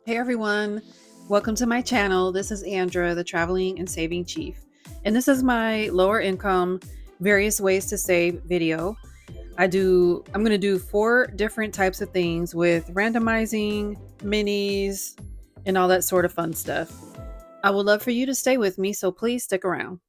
Hey everyone, welcome to my channel. This is Andra, the Traveling and Saving Chief. And this is my lower income, various ways to save video. I'm going to do 4 different types of things with randomizing, minis, and all that sort of fun stuff. I would love for you to stay with me, so please stick around.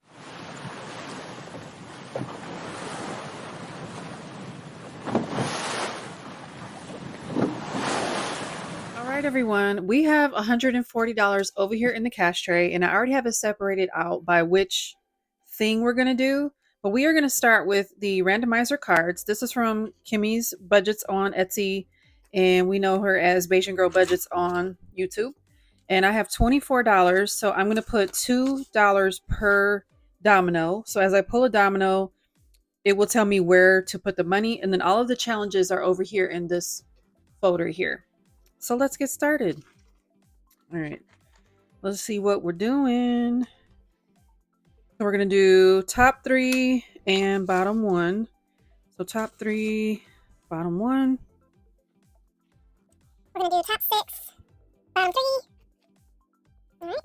All right, everyone, we have $140 over here in the cash tray, and I already have it separated out by which thing we're going to do. But we are going to start with the randomizer cards. This is from Kimmie's Budgets on Etsy, and we know her as Bayesian Girl Budgets on YouTube. And I have $24, so I'm going to put $2 per domino. So as I pull a domino, it will tell me where to put the money, and then all of the challenges are over here in this folder here. So let's get started. All right, let's see what we're doing. So we're going to do top 3 and bottom 1. So top 3, bottom 1. We're going to do top 6, bottom 3. All right.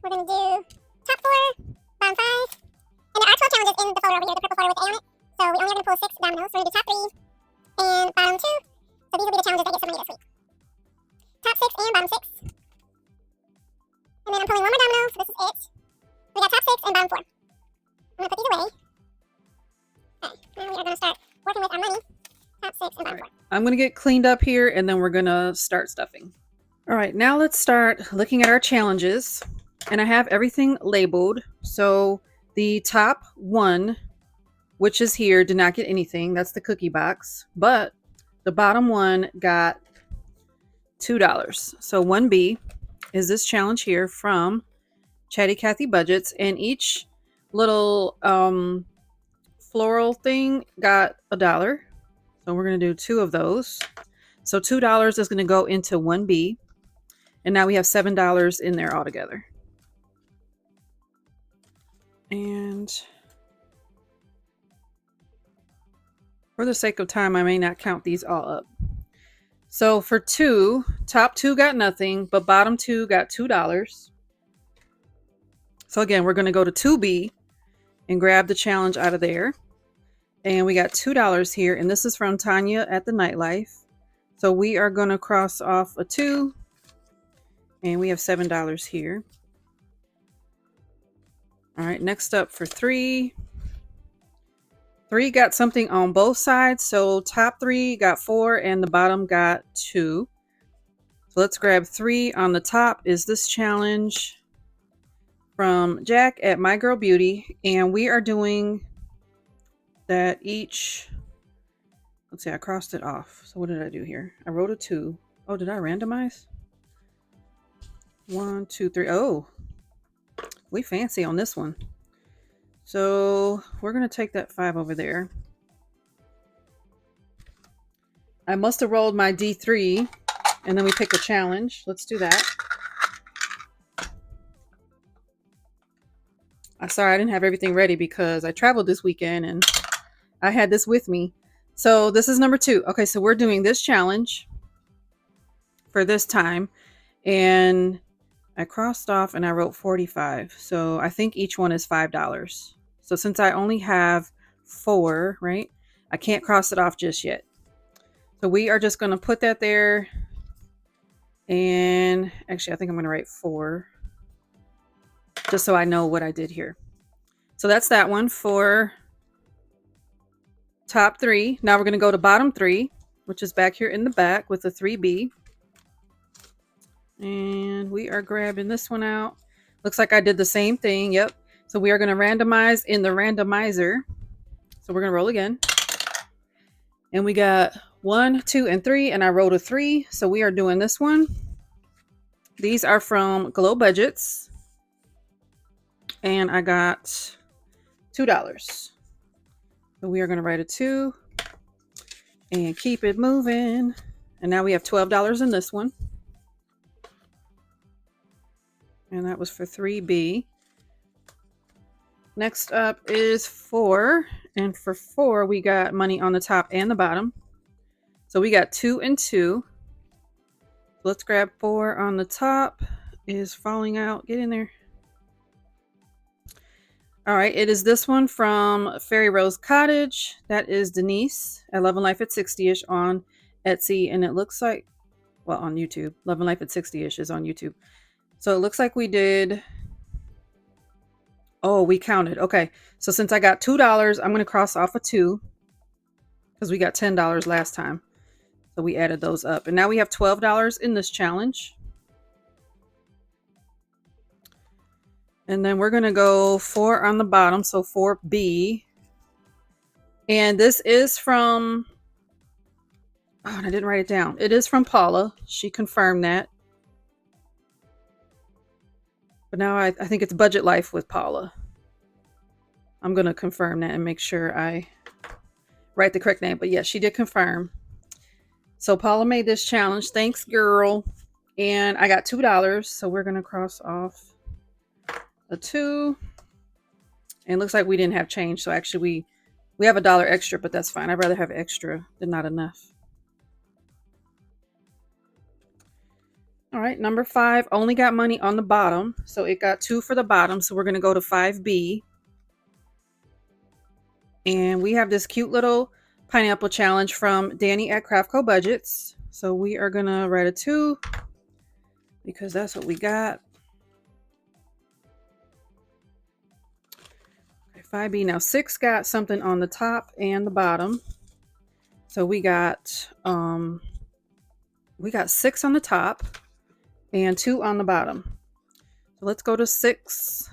We're going to do top 4, bottom 5. And there are 12 challenges in the folder over here, the purple folder with the A on it. So we only are going to pull 6 dominoes. So we're going to do top 3 and bottom 2. So these will be the challenges that get some money this week. Top 6 and bottom 6. And then I'm pulling one more domino, so this is it. We got top 6 and bottom 4. I'm going to put these away. Okay, now we are going to start working with our money. Top 6 and bottom 4. I'm going to get cleaned up here, and then we're going to start stuffing. All right, now let's start looking at our challenges. And I have everything labeled. So the top 1, which is here, did not get anything. That's the cookie box. But the bottom 1 got $2. So 1B is this challenge here from Chatty Cathy Budgets, and each little floral thing got $1. So we're going to do 2 of those. So $2 is going to go into 1B, and now we have $7 in there altogether. And for the sake of time, I may not count these all up. So for 2, top 2 got nothing, but bottom 2 got $2. So again, we're going to go to 2B and grab the challenge out of there. And we got $2 here, and this is from Tonja at the Nightlife. So we are going to cross off a 2, and we have $7 here. All right, next up for 3. 3 got something on both sides. So top 3 got 4 and the bottom got 2. So let's grab 3 on the top. Is this challenge from Jack at My Girl Beauty. And we are doing that each. Let's see, I crossed it off. So what did I do here? I wrote a 2. Oh, did I randomize? 1, 2, 3. Oh, we fancy on this one. So we're going to take that 5 over there. I must have rolled my D3, and then we pick a challenge. Let's do that. I'm sorry I didn't have everything ready because I traveled this weekend and I had this with me. So this is number 2. Okay, so we're doing this challenge for this time. And I crossed off and I wrote 45. So I think each one is $5. So since I only have 4, right, I can't cross it off just yet. So we are just going to put that there. And actually, I think I'm going to write 4 just so I know what I did here. So that's that one for top 3. Now we're going to go to bottom 3, which is back here in the back with the 3B. And we are grabbing this one out. Looks like I did the same thing. Yep. So we are going to randomize in the randomizer. So we're going to roll again. And we got 1, 2, and 3. And I rolled a 3. So we are doing this one. These are from Glow Budgets. And I got $2. So we are going to write a 2. And keep it moving. And now we have $12 in this one. And that was for 3B. Next up is 4. And for 4, we got money on the top and the bottom. So we got 2 and 2. Let's grab 4 on the top. Is falling out. Get in there. All right, it is this one from Fairy Rose Cottage. That is Denise at Love and Life at 60ish on Etsy. And it looks like, well, on YouTube. Love and Life at 60ish is on YouTube. So it looks like we did, oh, we counted. Okay, so since I got $2, I'm going to cross off a 2 because we got $10 last time. So we added those up. And now we have $12 in this challenge. And then we're going to go 4 on the bottom. So 4B. And this is from, oh, and I didn't write it down. It is from Paula. She confirmed that. But now I think it's Budget Life with Paula. I'm going to confirm that and make sure I write the correct name. But yeah, she did confirm. So Paula made this challenge. Thanks, girl. And I got $2. So we're going to cross off a 2. And it looks like we didn't have change. So actually we have $1 extra, but that's fine. I'd rather have extra than not enough. All right, number 5 only got money on the bottom. So it got 2 for the bottom. So we're going to go to 5B. And we have this cute little pineapple challenge from Dani at Craftco Budgets. So we are going to write a 2 because that's what we got. Okay, 5B. Now 6 got something on the top and the bottom. So we got 6 on the top and 2 on the bottom. So let's go to 6.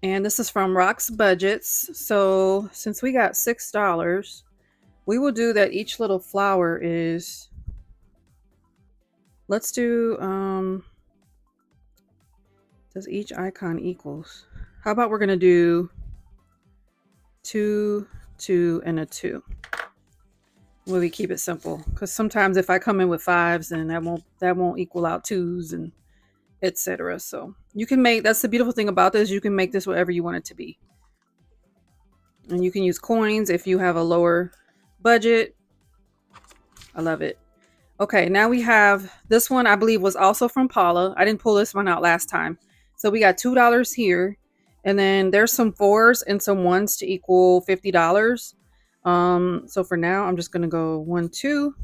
And this is from Rock's Budgets. So since we got $6, we will do that each little flower is, let's do, does each icon equals? How about we're going to do 2, 2, and a 2. Will we keep it simple? Because sometimes if I come in with 5s, then that won't equal out 2s and etc. So you can make, that's the beautiful thing about this, you can make this whatever you want it to be. And you can use coins if you have a lower budget. I love it. Okay, now we have this one, I believe was also from Paula. I didn't pull this one out last time. So we got $2 here. And then there's some 4s and some 1s to equal $50. So for now, I'm just going to go 1, 2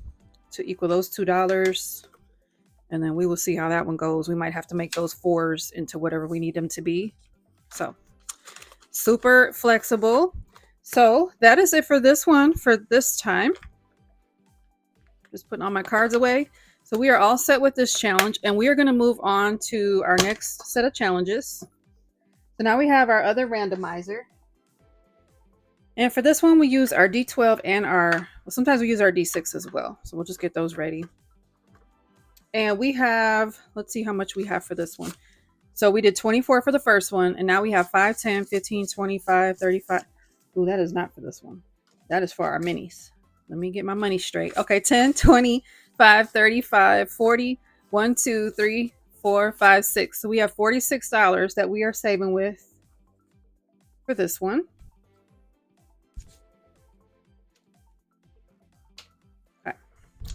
to equal those $2. And then we will see how that one goes. We might have to make those 4s into whatever we need them to be. So super flexible. So that is it for this one for this time. Just putting all my cards away. So we are all set with this challenge. And we are going to move on to our next set of challenges. So now we have our other randomizer. And for this one, we use our D12 and sometimes we use our D6 as well. So we'll just get those ready. And we have, let's see how much we have for this one. So we did 24 for the first one. And now we have 5, 10, 15, 25, 35. Ooh, that is not for this one. That is for our minis. Let me get my money straight. Okay, 10, 25, 35, 40, 1, 2, 3, 4, 5, 6. So we have $46 that we are saving with for this one. Okay,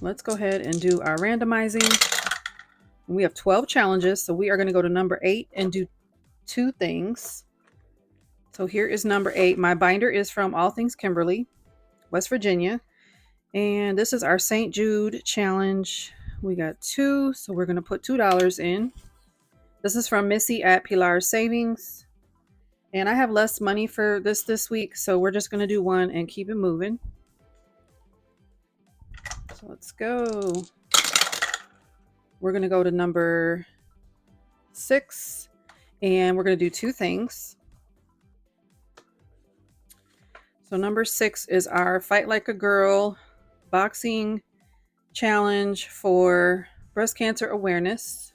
let's go ahead and do our randomizing. We have 12 challenges, so we are going to go to number 8 and do 2 things. So here is number 8. My binder is from All Things Kimberly, West Virginia. And this is our St. Jude challenge. We got 2, so we're going to put $2 in. This is from Missy at Pilar Savings. And I have less money for this week, so we're just going to do 1 and keep it moving. So let's go. We're going to go to number 6, and we're going to do 2 things. So number 6 is our Fight Like a Girl boxing challenge for breast cancer awareness.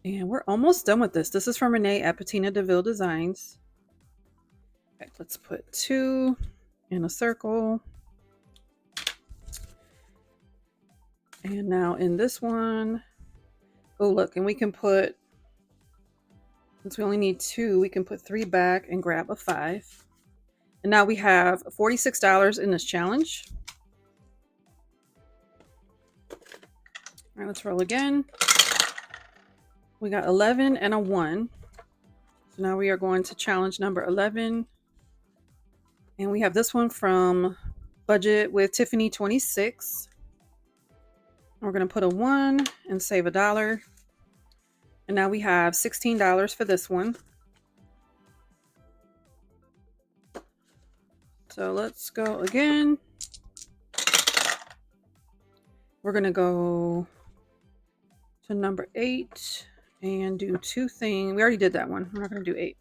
And we're almost done with this. This is from Renee at Patina DeVille Designs. Okay, let's put 2 in a circle. And now in this one, oh look, and we can put, since we only need 2, we can put 3 back and grab a 5. And now we have $46 in this challenge. right, let's roll again. We got 11 and a 1. So now we are going to challenge number 11. And we have this one from Budget with Tiffany 26. We're going to put a 1 and save $1. And now we have $16 for this one. So let's go again. We're going to go to number 8 and do 2 things. We already did that one. We're not going to do 8.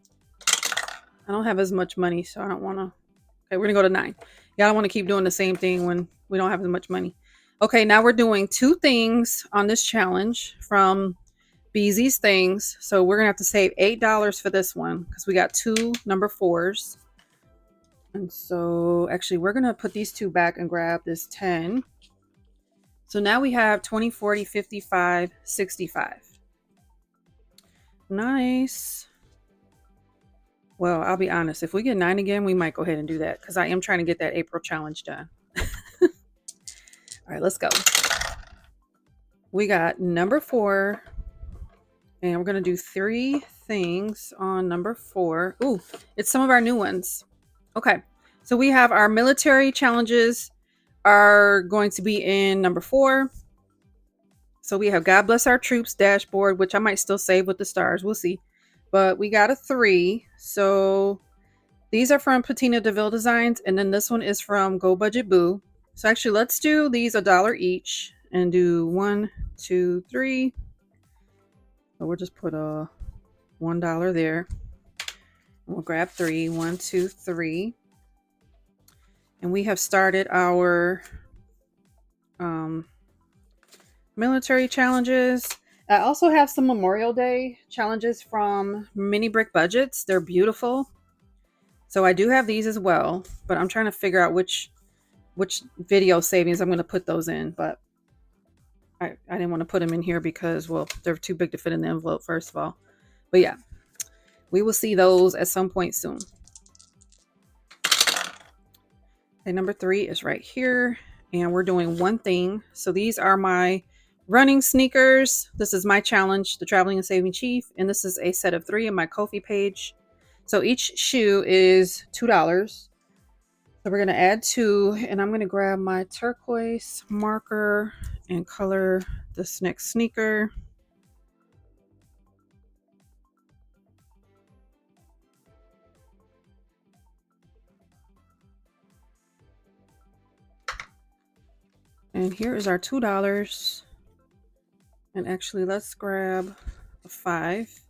I don't have as much money, so I don't want to. Okay, we're going to go to 9. Yeah, I don't want to keep doing the same thing when we don't have as much money. Okay, now we're doing 2 things on this challenge from Beezy's things. So we're going to have to save $8 for this one because we got 2 number 4s. And so actually we're going to put these 2 back and grab this 10. So now we have 20, 40, 55, 65. Nice. Well, I'll be honest. If we get 9 again, we might go ahead and do that because I am trying to get that April challenge done. All right, let's go. We got number 4. And we're going to do 3 things on number 4. Ooh, it's some of our new ones. Okay, so we have our military challenges are going to be in number 4. So we have God Bless Our Troops dashboard, which I might still save with the stars. We'll see. But we got a 3. So these are from Patina DeVille Designs. And then this one is from Go Budget Boo. So actually, let's do these $1 each and do 1, 2, 3. So we'll just put a $1 there. We'll grab 3. 1, 2, 3. And we have started our military challenges. I also have some Memorial Day challenges from Mini Brick Budgets. They're beautiful. So I do have these as well, but I'm trying to figure out which video savings I'm going to put those in. But I didn't want to put them in here because, well, they're too big to fit in the envelope, first of all. But yeah, we will see those at some point soon. Okay, number 3 is right here. And we're doing 1 thing. So these are my running sneakers. This is my challenge, the Traveling and Saving Chief. And this is a set of 3 in my Ko-fi page. So each shoe is $2. So we're going to add 2. And I'm going to grab my turquoise marker and color this next sneaker. And here is our $2. And actually, let's grab a 5.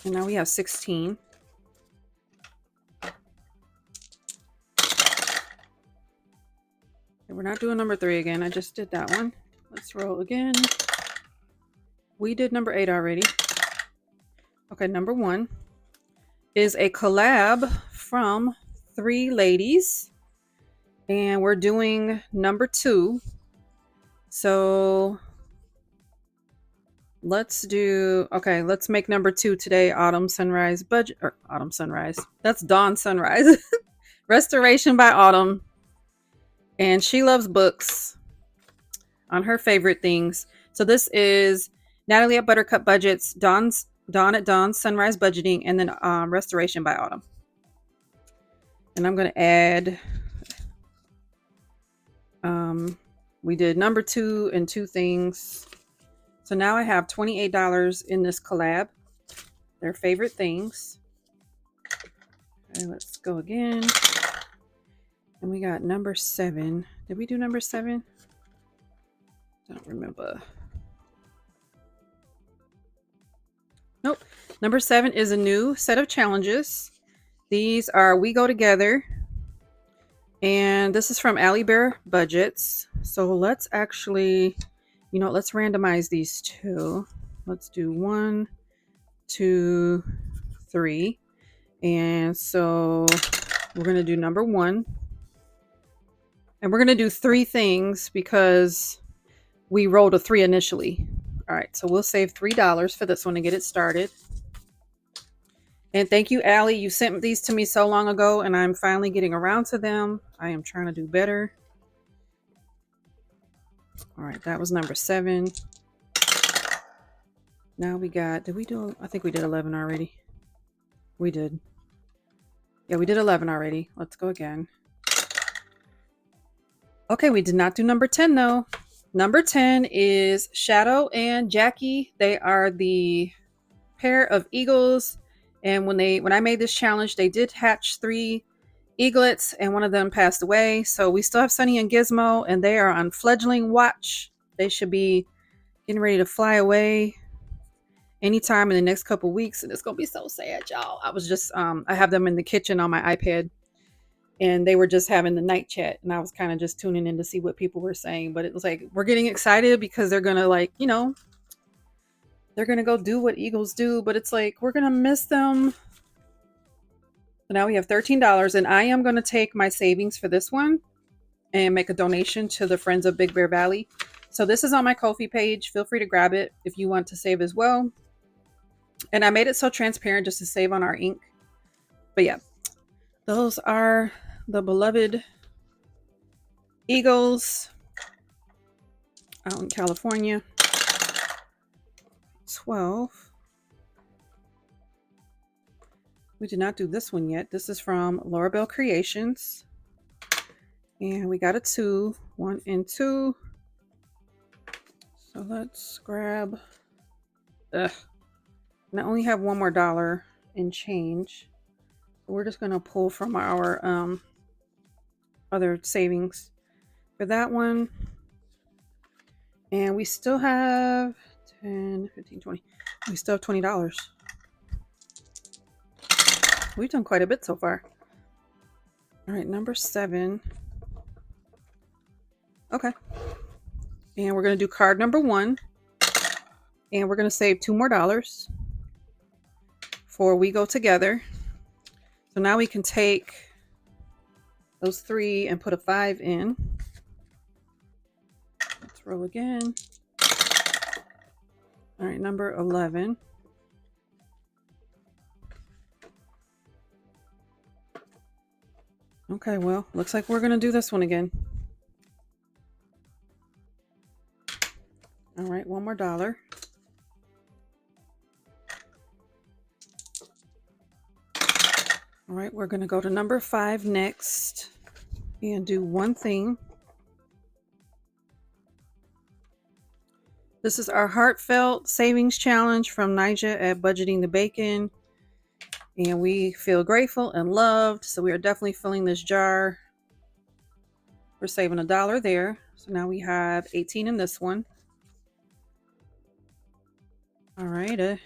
And now we have 16. We're not doing number 3 again. I just did that one. Let's roll again. We did number 8 already. Okay, number 1 is a collab from 3 ladies. And we're doing number 2. So let's make number 2 today. Autumn Sunrise Budget, or Autumn Sunrise. That's Dawn Sunrise. Restoration by Autumn. And she loves books on her favorite things. So this is Natalie at Buttercup Budgets, Dawn at Dawn Sunrise Budgeting, and then Restoration by Autumn. And I'm going to add, we did number 2 and 2 things. So now I have $28 in this collab. Their favorite things. Okay, let's go again. And we got number 7. Did we do number 7? Don't remember. Nope. Number 7 is a new set of challenges. These are We Go Together. And this is from Allie Bear Budgets. So let's actually, let's randomize these 2. Let's do 1, 2, 3. And so we're going to do number 1. And we're going to do 3 things because we rolled a 3 initially. All right, so we'll save $3 for this one to get it started. And thank you, Allie. You sent these to me so long ago, and I'm finally getting around to them. I am trying to do better. All right, that was number 7. Now we got, did we do, I think we did 11 already. We did. Yeah, we did 11 already. Let's go again. Okay, we did not do number 10 though. Number 10 is Shadow and Jackie. They are the pair of eagles. And when I made this challenge, they did hatch 3 eaglets and one of them passed away. So we still have Sunny and Gizmo and they are on fledgling watch. They should be getting ready to fly away anytime in the next couple weeks. And it's going to be so sad, y'all. I was just, I have them in the kitchen on my iPad. And they were just having the night chat and I was kind of just tuning in to see what people were saying. But it was like, we're getting excited because they're going to like, you know, they're going to go do what eagles do. But it's like, we're going to miss them. So now we have $13 and I am going to take my savings for this one and make a donation to the Friends of Big Bear Valley. So this is on my Ko-fi page. Feel free to grab it if you want to save as well. And I made it so transparent just to save on our ink. But yeah, those are the beloved eagles out in California. 12. We did not do this one yet. This is from Laura Bell Creations. And we got a 2, 1 and 2. So let's grab, and I only have one more dollar in change. We're just going to pull from our other savings for that one. And we still have 10, 15, 20. We still have $20. We've done quite a bit so far. All right, number 7. Okay. And we're going to do card number 1. And we're going to save $2 more for We Go Together. So now we can take those 3 and put a 5 in. Let's roll again. All right, number 11. Okay, well, looks like we're going to do this one again. All right, $1 more. All right, we're going to go to number 5 next and do one thing. This is our heartfelt savings challenge from Nija at Budgeting the Bacon. And we feel grateful and loved. So we are definitely filling this jar. We're saving $1 there. So now we have 18 in this one. All right.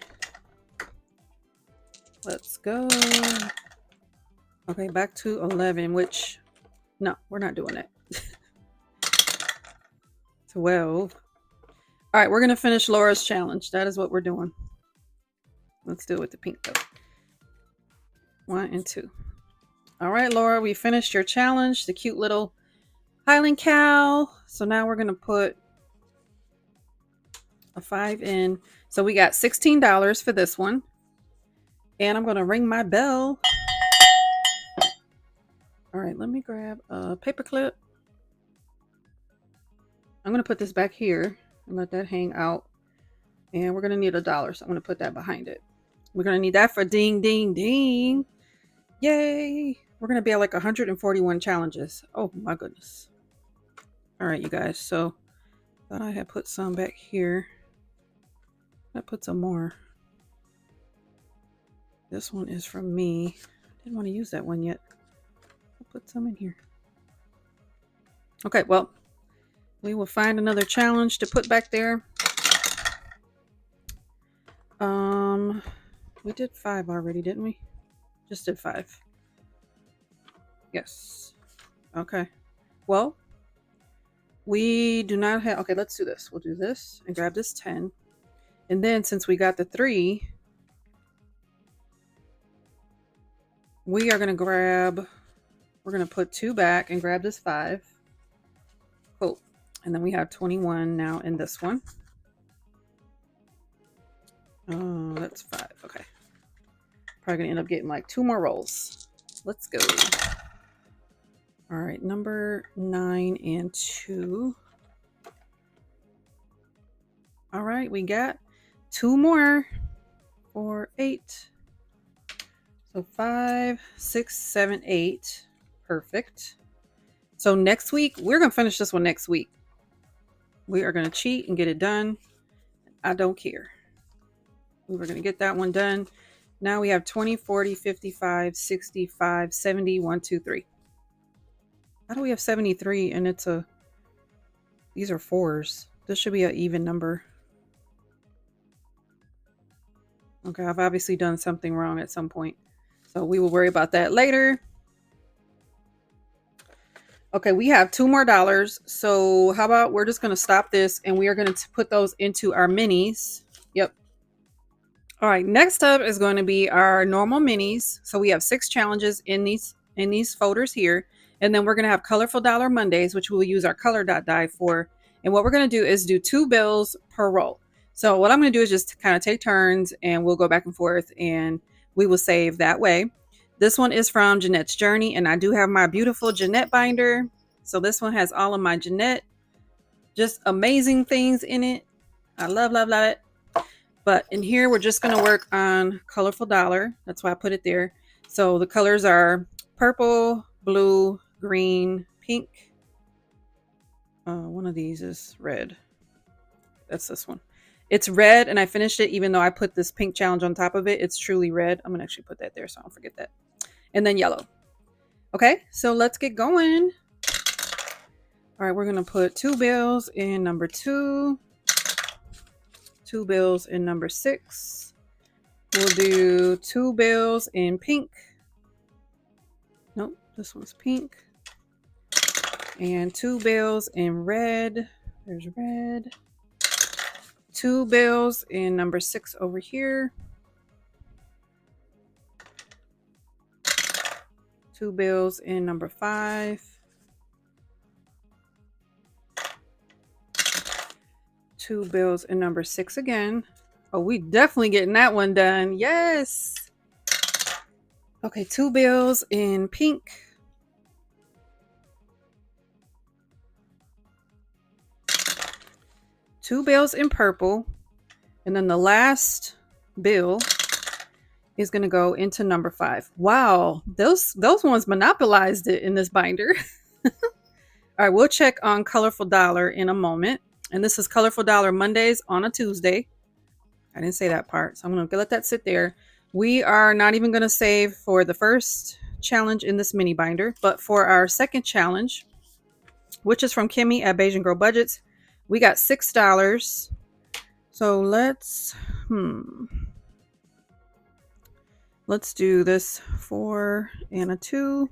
Let's go. Okay, back to 11, which, no, we're not doing it. 12. All right, we're going to finish Laura's challenge. That is what we're doing. Let's do it with the pink though. 1 and 2. All right, Laura, we finished your challenge, the cute little Highland cow. So now we're going to put a 5 in. So we got $16 for this one. And I'm going to ring my bell. All right, let me grab a paper clip. I'm going to put this back here and let that hang out. And we're going to need $1. So I'm going to put that behind it. We're going to need that for ding, ding, ding. Yay. We're going to be at like 141 challenges. Oh my goodness. All right, you guys. So thought I had put some back here. I put some more. This one is from me. Didn't want to use that one yet. I'll put some in here. Okay, well, we will find another challenge to put back there. We did 5 already, didn't we? Just did 5. Yes. Okay. Well, we do not have, okay, let's do this. We'll do this and grab this 10. And then since we got the 3, we are going to grab, we're going to put 2 back and grab this 5. Cool. And then we have 21 now in this one. Oh, that's 5. Okay. Probably going to end up getting like 2 more rolls. Let's go. All right. Number 9 and 2. All right, we got 2 more for 8. So 5, 6, 7, 8. Perfect. So next week, we're going to finish this one next week. We are going to cheat and get it done. I don't care. We were going to get that one done. Now we have 20, 40, 55, 65, 70, 1, 2, 3. How do we have 73 and it's a... These are 4s. This should be an even number. Okay, I've obviously done something wrong at some point. So we will worry about that later. Okay, we have 2 more dollars. So how about we're just going to stop this and we are going to put those into our minis. Yep. All right, next up is going to be our normal minis. So we have 6 challenges in these folders here. And then we're going to have Colorful Dollar Mondays, which we'll use our color dot die for. And what we're going to do is do 2 bills per roll. So what I'm going to do is just kind of take turns and we'll go back and forth and we will save that way. This one is from Jeanette's Journey, and I do have my beautiful Jeanette binder. So this one has all of my Jeanette, just amazing things in it. I love, love, love it. But in here, we're just going to work on Colorful Dollar. That's why I put it there. So the colors are purple, blue, green, pink. One of these is red. That's this one. It's red, and I finished it even though I put this pink challenge on top of it. It's truly red. I'm going to actually put that there so I don't forget that. And then yellow. Okay, so let's get going. All right, we're going to put 2 bills in number 2. 2 bills in number 6. We'll do 2 bills in pink. Nope, this one's pink. And 2 bills in red. There's red. 2 bills in number 6 over here. 2 bills in number 5. 2 bills in number 6 again. Oh, we definitely getting that one done. Yes. Okay, 2 bills in pink. 2 bills in purple. And then the last bill is going to go into number 5. Wow, those ones monopolized it in this binder. All right, we'll check on Colorful Dollar in a moment. And this is Colorful Dollar Mondays on a Tuesday. I didn't say that part, so I'm going to let that sit there. We are not even going to save for the first challenge in this mini binder, but for our second challenge, which is from Kimmie at Beijing Girl Budgets, we got $6. So let's do this 4 and a 2.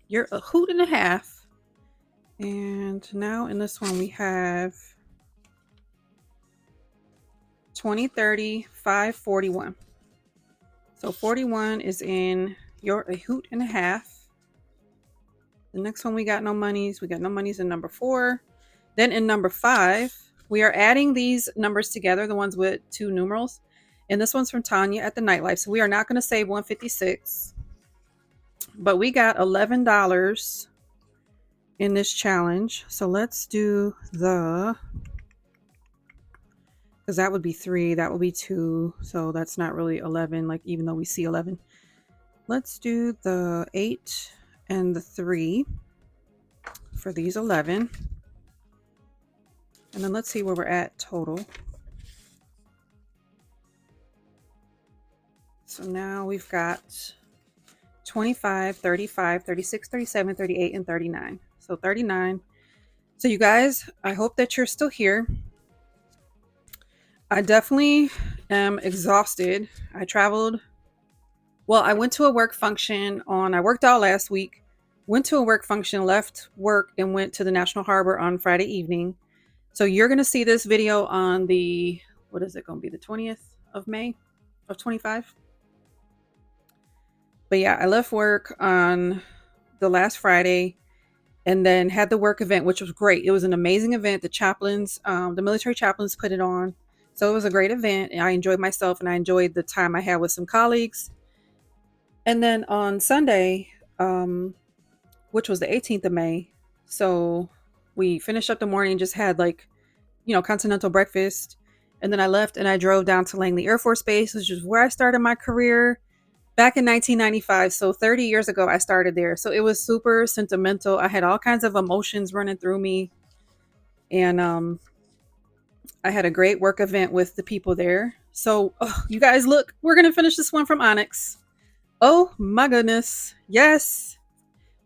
You're a hoot and a half. And now in this one we have 20, 30, 5, 41. So 41 is in You're a Hoot and a Half. The next one we got no monies. We got no monies in number 4. Then in number 5, we are adding these numbers together, the ones with 2 numerals. And this one's from Tonja at the Nightlife. So we are not going to save 156. But we got $11 in this challenge. So let's do because that would be 3, that would be 2. So that's not really 11, like even though we see 11. Let's do the 8 and the 3 for these 11. And then let's see where we're at total. So now we've got 25, 35, 36, 37, 38, and 39. So 39. So you guys, I hope that you're still here. I definitely am exhausted. I traveled. Well, I went to a work function I worked all last week, went to a work function, left work, and went to the National Harbor on Friday evening. So you're going to see this video on the, what is it going to be? The 20th of May of 25. But yeah, I left work on the last Friday and then had the work event, which was great. It was an amazing event. The chaplains, the military chaplains put it on. So it was a great event. And I enjoyed myself and I enjoyed the time I had with some colleagues. And then on Sunday, which was the 18th of May. So we finished up the morning, just had continental breakfast. And then I left and I drove down to Langley Air Force Base, which is where I started my career back in 1995. So 30 years ago, I started there. So it was super sentimental. I had all kinds of emotions running through me. And I had a great work event with the people there. So you guys, look, we're going to finish this one from Onyx. Oh my goodness. Yes.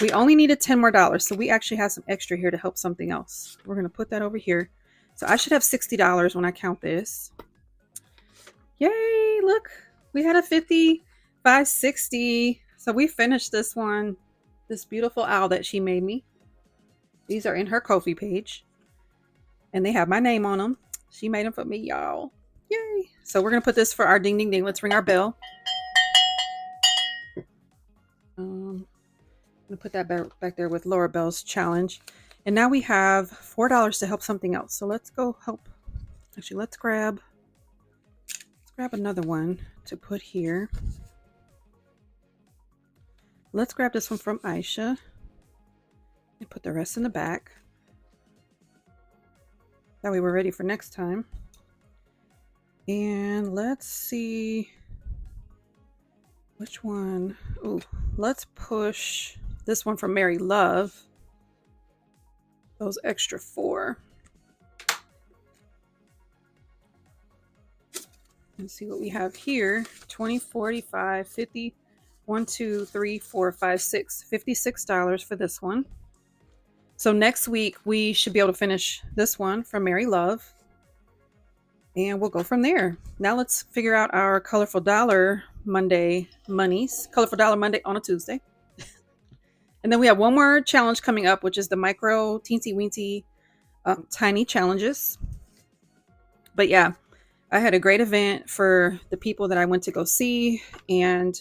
We only needed $10 more. So we actually have some extra here to help something else. We're going to put that over here. So I should have $60 when I count this. Yay. Look, we had a 50, 560. So we finished this one. This beautiful owl that she made me. These are in her Ko-fi page. And they have my name on them. She made them for me, y'all. Yay. So we're going to put this for our ding, ding, ding. Let's ring our bell. I'm going to put that back there with Laura Bell's challenge. And now we have $4 to help something else. So let's go help. Actually, let's grab another one to put here. Let's grab this one from Aisha and put the rest in the back. That way we're ready for next time. And let's see which one. Oh, let's push this one from Mary Love. Those extra 4. Let's see what we have here. 20, 45, 50, 1, 2, 3, 4, 5, 6. $56 for this one. So next week we should be able to finish this one from Mary Love. And we'll go from there. Now let's figure out our Colorful Dollar Monday monies. Colorful Dollar Monday on a Tuesday. And then we have one more challenge coming up, which is the micro teensy weensy tiny challenges. But yeah, I had a great event for the people that I went to go see, and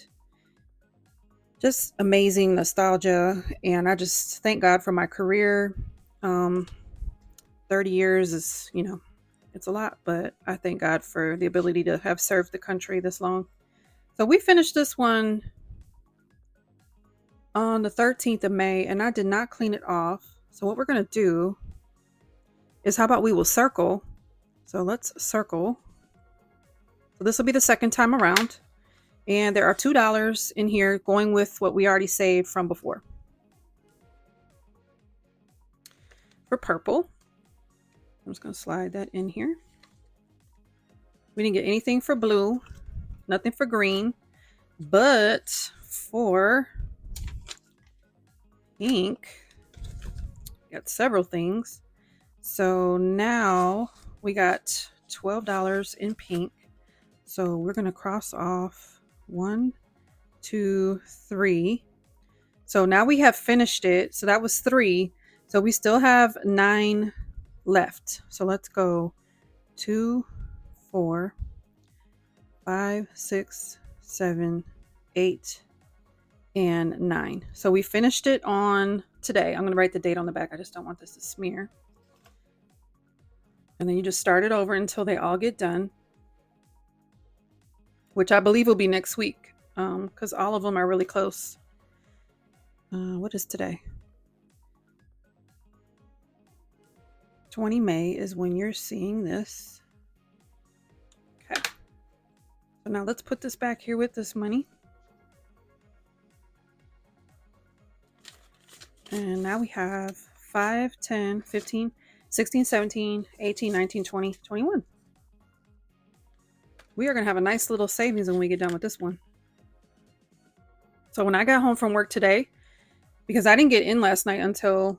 just amazing nostalgia. And I just thank God for my career. 30 years is, it's a lot, but I thank God for the ability to have served the country this long. So we finished this one on the 13th of May, and I did not clean it off. So what we're going to do is, how about we will circle. So let's circle. So this will be the second time around. And there are $2 in here going with what we already saved from before. For purple, I'm just going to slide that in here. We didn't get anything for blue, nothing for green, but for pink, got several things. So now we got $12 in pink. So we're going to cross off 1, 2, 3. So now we have finished it. So that was 3. So we still have 9 left. So let's go 2, 4, 5, 6, 7, 8, and 9. So we finished it on today. I'm going to write the date on the back. I just don't want this to smear. And then you just start it over until they all get done, which I believe will be next week, because all of them are really close. What is today? 20 May is when you're seeing this. Okay. So now let's put this back here with this money. And now we have 5, 10, 15, 16, 17, 18, 19, 20, 21. We are going to have a nice little savings when we get done with this one. So when I got home from work today, because I didn't get in last night until,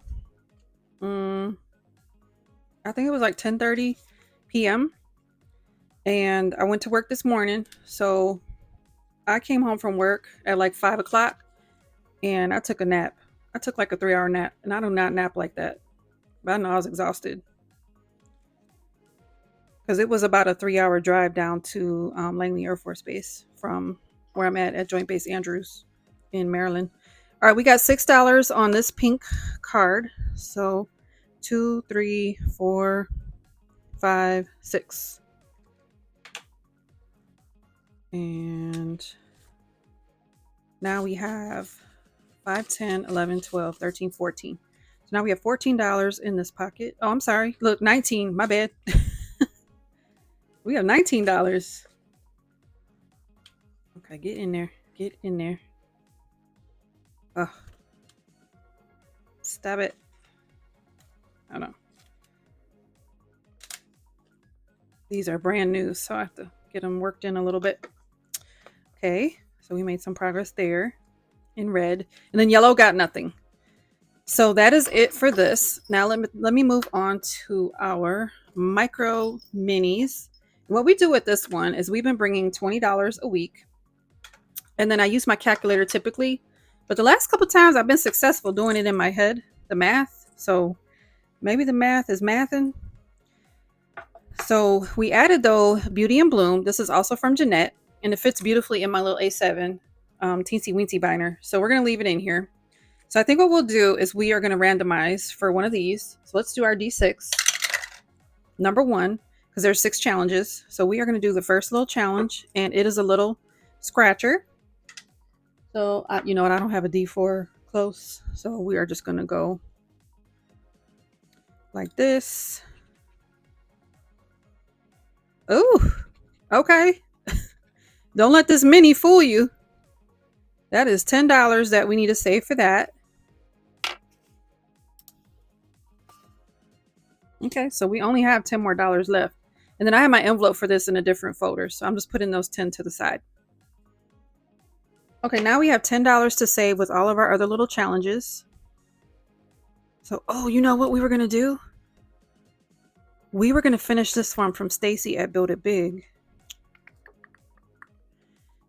I think it was like 10:30 p.m. And I went to work this morning. So I came home from work at like 5 o'clock and I took a nap. I took like a 3-hour nap, and I do not nap like that. But I know I was exhausted, because it was about a 3-hour drive down to Langley Air Force Base from where I'm at Joint Base Andrews in Maryland. All right, we got $6 on this pink card. So 2, 3, 4, 5, 6. And now we have 5, 10, 11, 12, 13, 14. So now we have $14 in this pocket. Oh, I'm sorry. Look, 19. My bad. We have $19. Okay, get in there. Get in there. Oh. Stop it. Oh no. These are brand new, so I have to get them worked in a little bit. Okay, so we made some progress there in red. And then yellow got nothing. So that is it for this. Now let me move on to our micro minis. What we do with this one is we've been bringing $20 a week. And then I use my calculator typically. But the last couple times I've been successful doing it in my head, the math. So maybe the math is mathing. So we added though Beauty and Bloom. This is also from Jeanette. And it fits beautifully in my little A7 teensy weensy binder. So we're going to leave it in here. So I think what we'll do is we are going to randomize for one of these. So let's do our D6. Number 1, because there's 6 challenges. So we are going to do the first little challenge, and it is a little scratcher. So, you know what? I don't have a D4 close. So we are just going to go like this. Oh, okay. Don't let this mini fool you. That is $10 that we need to save for that. Okay, so we only have $10 more left. And then I have my envelope for this in a different folder. So I'm just putting those 10 to the side. Okay, now we have $10 to save with all of our other little challenges. So, oh, you know what we were going to do? We were going to finish this one from Stacey at Build It Big.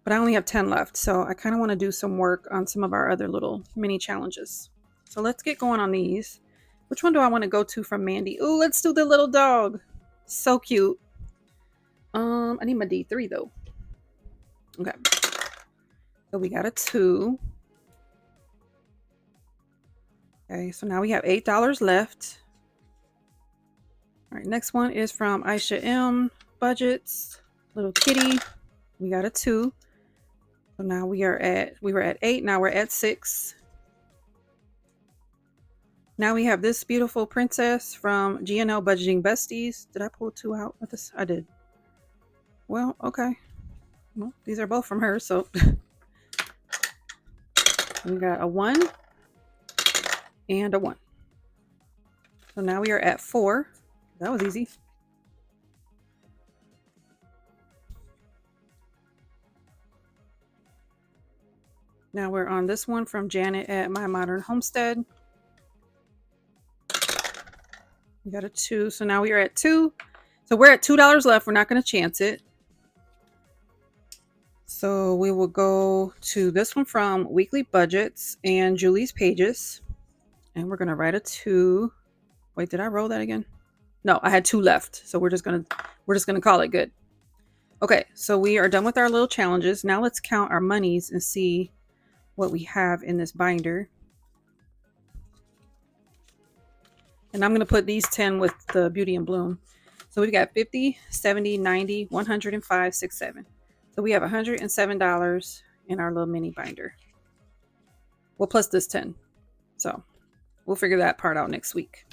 But I only have 10 left. So I kind of want to do some work on some of our other little mini challenges. So let's get going on these. Which one do I want to go to from Mandy? Ooh, let's do the little dog. So cute. I need my D3 though. Okay. So we got a 2. Okay, so now we have $8 left. All right, next one is from Aisha M. Budgets. Little kitty. We got a 2. So now we were at 8, now we're at 6. Now we have this beautiful princess from GNL Budgeting Besties. Did I pull 2 out with this? I did. Well, okay. Well, these are both from her, so we got a 1 and a 1. So now we are at 4. That was easy. Now we're on this one from Janet at My Modern Homestead. We got a 2. So now we are at 2. So we're at $2 left. We're not going to chance it. So we will go to this one from Weekly Budgets and Julie's Pages. And we're going to write a 2. Wait, did I roll that again? No, I had 2 left. So we're just going to call it good. Okay, so we are done with our little challenges. Now let's count our monies and see what we have in this binder. And I'm going to put these 10 with the Beauty and Bloom. So we've got 50, 70, 90, 105, 67. So we have $107 in our little mini binder. Well, plus this 10. So we'll figure that part out next week.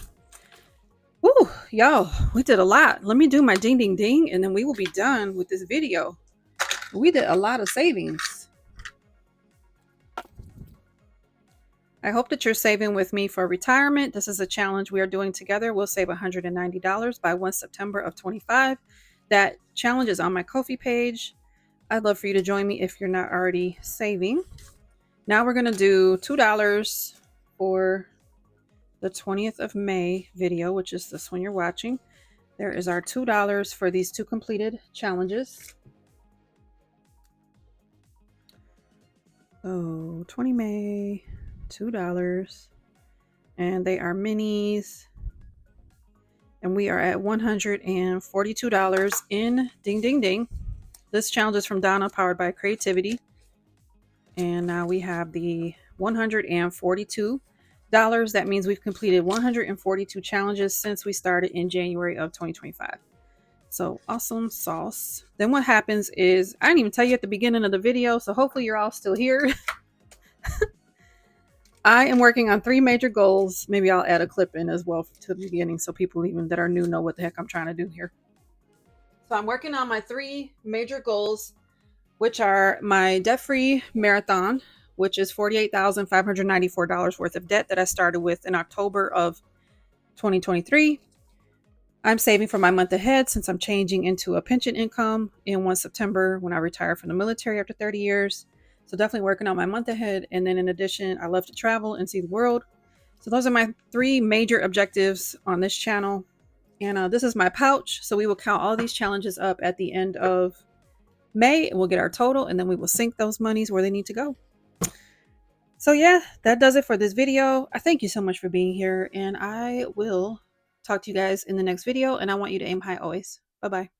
Woo, y'all, we did a lot. Let me do my ding, ding, ding, and then we will be done with this video. We did a lot of savings. I hope that you're saving with me for retirement. This is a challenge we are doing together. We'll save $190 by 1 September of 25. That challenge is on my Ko-fi page. I'd love for you to join me if you're not already saving. Now we're going to do $2 for the 20th of May video, which is this one you're watching. There is our $2 for these 2 completed challenges. So 20 May, $2. And they are minis. And we are at $142 in Ding Ding Ding. This challenge is from Donna, powered by creativity. And now we have the $142. That means we've completed 142 challenges since we started in January of 2025. So awesome sauce. Then what happens is, I didn't even tell you at the beginning of the video, so hopefully you're all still here. I am working on 3 major goals. Maybe I'll add a clip in as well to the beginning so people even that are new know what the heck I'm trying to do here. So I'm working on my 3 major goals, which are my debt-free marathon, which is $48,594 worth of debt that I started with in October of 2023. I'm saving for my month ahead since I'm changing into a pension income in 1 September when I retire from the military after 30 years. So definitely working on my month ahead. And then in addition, I love to travel and see the world. So those are my 3 major objectives on this channel. And this is my pouch. So we will count all these challenges up at the end of May and we'll get our total and then we will sync those monies where they need to go. So yeah, that does it for this video. I thank you so much for being here and I will talk to you guys in the next video and I want you to aim high always. Bye-bye.